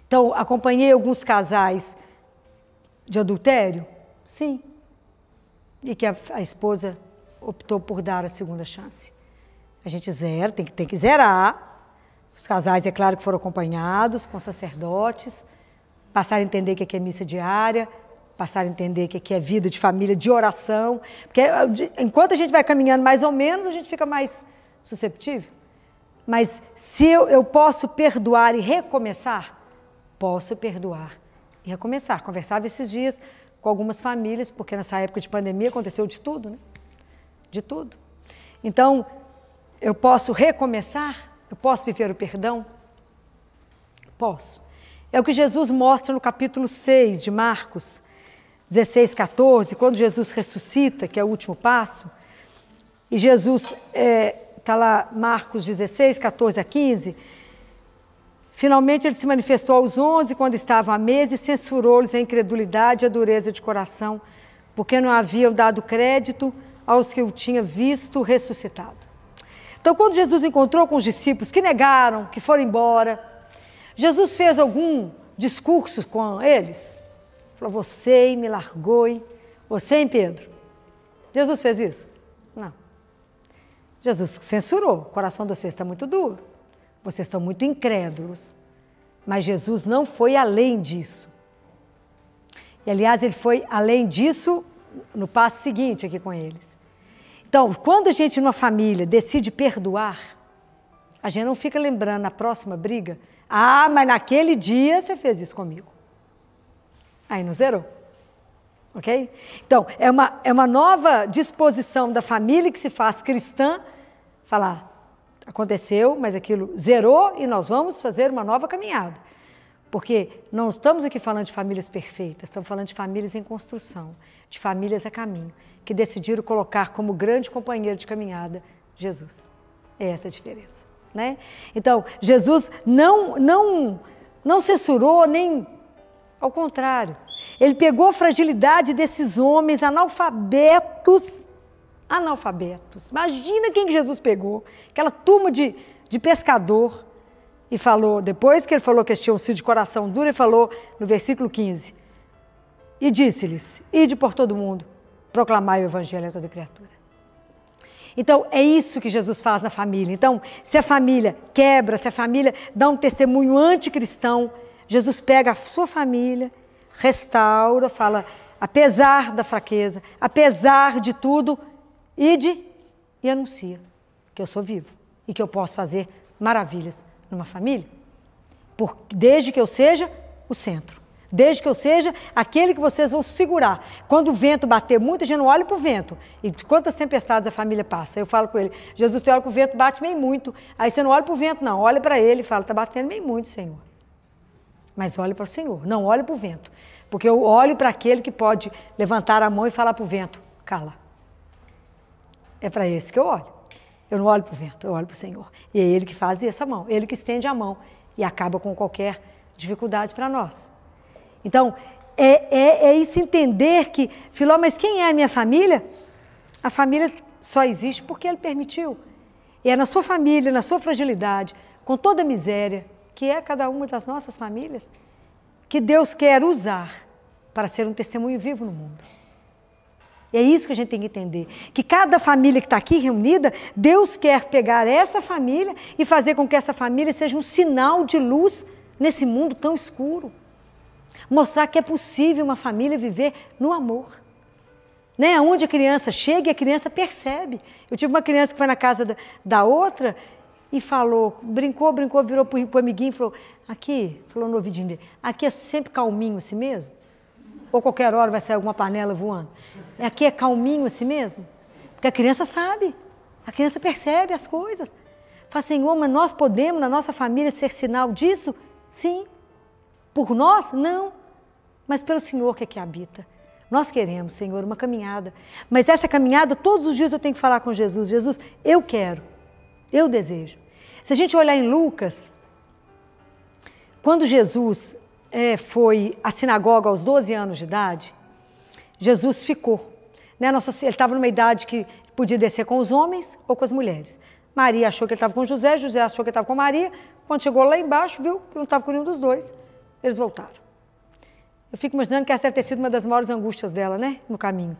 Então, acompanhei alguns casais de adultério? Sim. E que a esposa optou por dar a segunda chance. A gente zera, tem que zerar. Os casais, é claro que foram acompanhados com sacerdotes, passaram a entender que aqui é missa diária, passaram a entender que aqui é vida de família, de oração. Porque enquanto a gente vai caminhando mais ou menos, a gente fica mais susceptível. Mas se eu posso perdoar e recomeçar, posso perdoar e recomeçar. Conversava esses dias com algumas famílias, porque nessa época de pandemia aconteceu de tudo, né? De tudo. Então, eu posso recomeçar? Eu posso viver o perdão? Posso. É o que Jesus mostra no capítulo 6 de Marcos, 16, 14, quando Jesus ressuscita, que é o último passo, e Jesus, está lá Marcos 16, 14 a 15, finalmente ele se manifestou aos 11 quando estavam à mesa e censurou-lhes a incredulidade e a dureza de coração, porque não haviam dado crédito aos que o tinha visto ressuscitado. Então, quando Jesus encontrou com os discípulos que negaram, que foram embora, Jesus fez algum discurso com eles? Falou, você me largou, hein? Você, hein, Pedro? Jesus fez isso? Não. Jesus censurou, o coração de vocês está muito duro, vocês estão muito incrédulos. Mas Jesus não foi além disso. E, aliás, ele foi além disso no passo seguinte aqui com eles. Então, quando a gente, numa família, decide perdoar, a gente não fica lembrando na próxima briga, ah, mas naquele dia você fez isso comigo. Aí não zerou. Ok? Então, é uma nova disposição da família que se faz cristã, falar, aconteceu, mas aquilo zerou e nós vamos fazer uma nova caminhada. Porque não estamos aqui falando de famílias perfeitas, estamos falando de famílias em construção, de famílias a caminho, que decidiram colocar como grande companheiro de caminhada Jesus. É essa a diferença. Né? Então, Jesus não censurou, nem ao contrário. Ele pegou a fragilidade desses homens analfabetos. Imagina quem que Jesus pegou, aquela turma de pescador, e falou, depois que ele falou que eles tinham sido de coração duro, ele falou no versículo 15, e disse-lhes, ide por todo mundo, proclamai o evangelho a toda criatura. Então, é isso que Jesus faz na família. Então, se a família quebra, se a família dá um testemunho anticristão, Jesus pega a sua família, restaura, fala, apesar da fraqueza, apesar de tudo, ide e anuncia que eu sou vivo e que eu posso fazer maravilhas numa família, desde que eu seja o centro, desde que eu seja aquele que vocês vão segurar. Quando o vento bater muito, a gente não olha para o vento. E quantas tempestades a família passa? Eu falo com ele, Jesus, você olha que o vento bate meio muito, aí você não olha para o vento não, olha para ele e fala, está batendo meio muito, Senhor. Mas olhe para o Senhor, não olhe para o vento, porque eu olho para aquele que pode levantar a mão e falar para o vento, cala. É para esse que eu olho. Eu não olho para o vento, eu olho para o Senhor. E é Ele que faz essa mão, Ele que estende a mão e acaba com qualquer dificuldade para nós. Então, é isso entender que, Filó, mas quem é a minha família? A família só existe porque Ele permitiu. E é na sua família, na sua fragilidade, com toda a miséria, que é cada uma das nossas famílias, que Deus quer usar para ser um testemunho vivo no mundo. É isso que a gente tem que entender, que cada família que está aqui reunida, Deus quer pegar essa família e fazer com que essa família seja um sinal de luz nesse mundo tão escuro. Mostrar que é possível uma família viver no amor. Né? Onde a criança chega e a criança percebe. Eu tive uma criança que foi na casa da outra e falou, brincou, virou para o amiguinho e falou, aqui, falou no ouvidinho dele, aqui é sempre calminho assim mesmo? Ou qualquer hora vai sair alguma panela voando. Aqui é calminho assim mesmo? Porque a criança sabe, a criança percebe as coisas. Fala, Senhor, mas nós podemos, na nossa família, ser sinal disso? Sim. Por nós? Não. Mas pelo Senhor que aqui habita. Nós queremos, Senhor, uma caminhada. Mas essa caminhada, todos os dias eu tenho que falar com Jesus. Jesus, eu quero, eu desejo. Se a gente olhar em Lucas, quando Jesus foi à sinagoga aos 12 anos de idade, Jesus ficou. Né? Ele estava numa idade que podia descer com os homens ou com as mulheres. Maria achou que ele estava com José, José achou que ele estava com Maria. Quando chegou lá embaixo, viu que não estava com nenhum dos dois. eles voltaram. Eu fico imaginando que essa deve ter sido uma das maiores angústias dela, né? No caminho.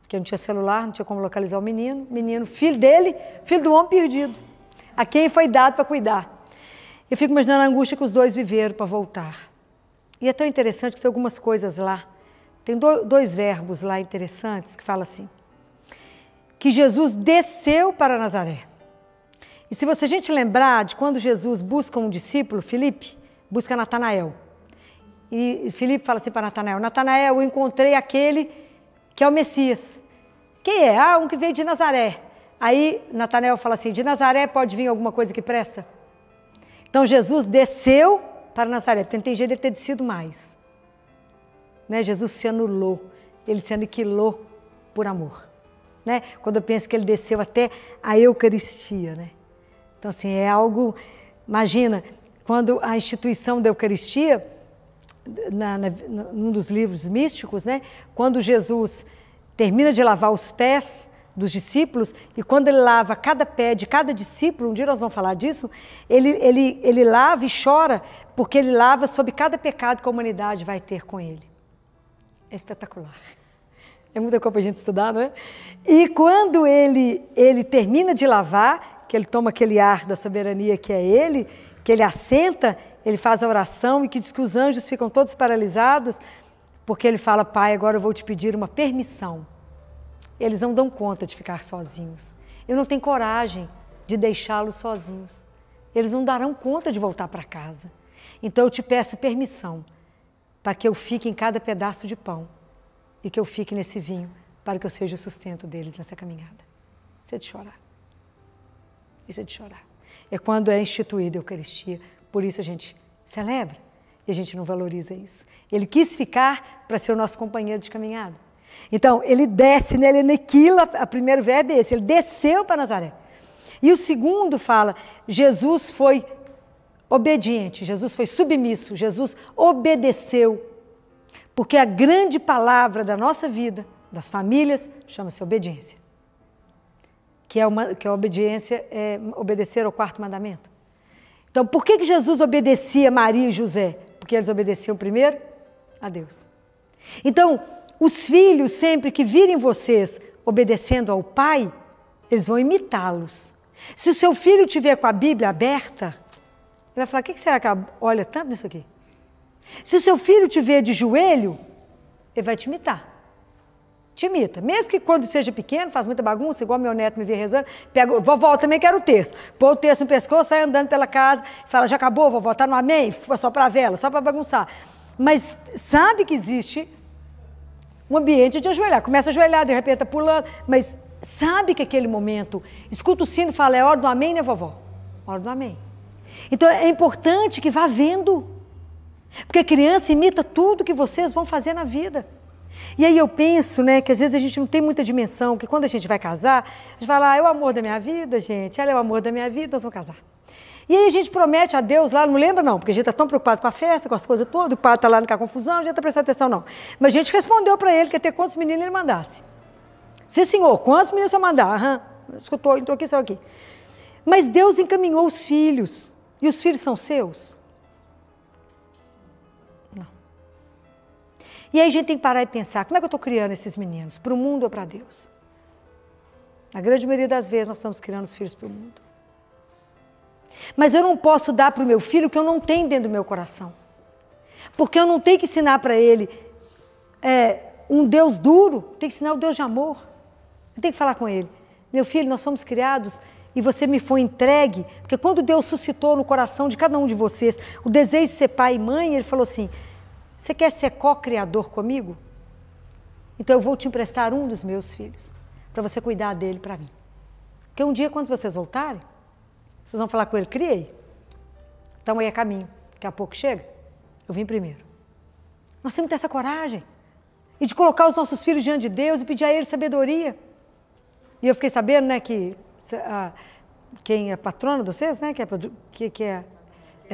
Porque não tinha celular, não tinha como localizar o menino, filho dele, filho do homem perdido, a quem foi dado para cuidar. Eu fico imaginando a angústia que os dois viveram para voltar. E é tão interessante que tem algumas coisas lá. Tem dois verbos lá interessantes que falam assim. Que Jesus desceu para Nazaré. E se a gente lembrar de quando Jesus busca um discípulo, Filipe, busca Natanael. E Filipe fala assim para Natanael, Natanael, eu encontrei aquele que é o Messias. Quem é? Ah, um que veio de Nazaré. Aí Natanael fala assim, de Nazaré pode vir alguma coisa que presta? Então Jesus desceu para Nazaré, porque não tem jeito de ele ter descido mais. Né? Jesus se anulou, ele se aniquilou por amor. Né? Quando eu penso que ele desceu até a Eucaristia. Né? Então assim, é algo, imagina, quando a instituição da Eucaristia, num dos livros místicos, né? Quando Jesus termina de lavar os pés dos discípulos e quando ele lava cada pé de cada discípulo, um dia nós vamos falar disso, ele lava e chora porque ele lava sobre cada pecado que a humanidade vai ter com ele. É espetacular. É muita coisa para a gente estudar, não é? E quando ele termina de lavar, que ele toma aquele ar da soberania que é ele, que ele assenta, ele faz a oração e que diz que os anjos ficam todos paralisados, porque ele fala, Pai, agora eu vou te pedir uma permissão. Eles não dão conta de ficar sozinhos. Eu não tenho coragem de deixá-los sozinhos. Eles não darão conta de voltar para casa. Então eu te peço permissão para que eu fique em cada pedaço de pão e que eu fique nesse vinho para que eu seja o sustento deles nessa caminhada. Isso é de chorar. Isso é de chorar. É quando é instituída a Eucaristia. Por isso a gente celebra e a gente não valoriza isso. Ele quis ficar para ser o nosso companheiro de caminhada. Então, ele desce, né? Ele aniquila, o primeiro verbo é esse, ele desceu para Nazaré. E o segundo fala, Jesus foi obediente, Jesus foi submisso, Jesus obedeceu. Porque a grande palavra da nossa vida, das famílias, chama-se obediência. Que a obediência é obedecer ao quarto mandamento. Então, por que Jesus obedecia Maria e José? Porque eles obedeciam primeiro a Deus. Então, os filhos, sempre que virem vocês obedecendo ao pai, eles vão imitá-los. Se o seu filho tiver com a Bíblia aberta, ele vai falar, o que será que ela olha tanto nisso aqui? Se o seu filho te ver de joelho, ele vai te imitar. Te imita. Mesmo que quando seja pequeno, faz muita bagunça, igual meu neto me vê rezando, pega, vovó, também quero o terço. Põe o terço no pescoço, sai andando pela casa, fala, já acabou, vovó, tá no amém? Só para a vela, só para bagunçar. Mas sabe que existe um ambiente de ajoelhar. Começa a ajoelhar, de repente está pulando, mas sabe que aquele momento, escuta o sino e fala, é hora do amém, né, vovó? Hora do amém. Então é importante que vá vendo, porque a criança imita tudo que vocês vão fazer na vida. E aí eu penso, né, que às vezes a gente não tem muita dimensão, que quando a gente vai casar, a gente fala, é o amor da minha vida, gente, ela é o amor da minha vida, nós vamos casar. E aí a gente promete a Deus lá, não lembra não, porque a gente está tão preocupado com a festa, com as coisas todas, o padre está lá com a confusão, a gente não está prestando atenção não. Mas a gente respondeu para ele que ia ter quantos meninos ele mandasse. Sim, senhor, quantos meninos eu mandar? Escutou, entrou aqui, saiu aqui. Mas Deus encaminhou os filhos, e os filhos são seus? Não. E aí a gente tem que parar e pensar, como é que eu estou criando esses meninos? Para o mundo ou para Deus? Na grande maioria das vezes nós estamos criando os filhos para o mundo. Mas eu não posso dar para o meu filho o que eu não tenho dentro do meu coração. Porque eu não tenho que ensinar para ele um Deus duro, tenho que ensinar o Deus de amor. Eu tenho que falar com ele, meu filho, nós somos criados e você me foi entregue, porque quando Deus suscitou no coração de cada um de vocês o desejo de ser pai e mãe, ele falou assim, você quer ser co-criador comigo? Então eu vou te emprestar um dos meus filhos, para você cuidar dele para mim. Porque um dia, quando vocês voltarem, vocês vão falar com ele, criei. Então aí é caminho, daqui a pouco chega, eu vim primeiro. Nós temos que ter essa coragem, e de colocar os nossos filhos diante de Deus e pedir a ele sabedoria. E eu fiquei sabendo, né, que quem é patrona de vocês, né, que é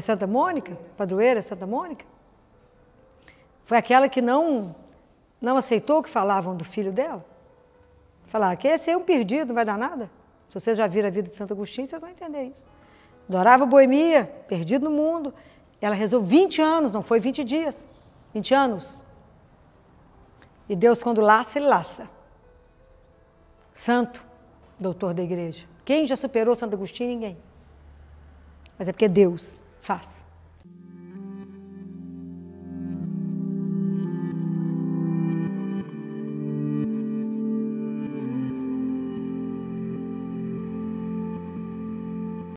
Santa Mônica, padroeira Santa Mônica, foi aquela que não aceitou o que falavam do filho dela. Falaram que esse é um perdido, não vai dar nada. Se vocês já viram a vida de Santo Agostinho, vocês vão entender isso. Adorava boemia, perdido no mundo, Ela rezou 20 anos, não foi 20 dias, 20 anos. E Deus, quando laça, Ele laça. Santo, doutor da igreja. Quem já superou Santo Agostinho? Ninguém. Mas é porque Deus faz.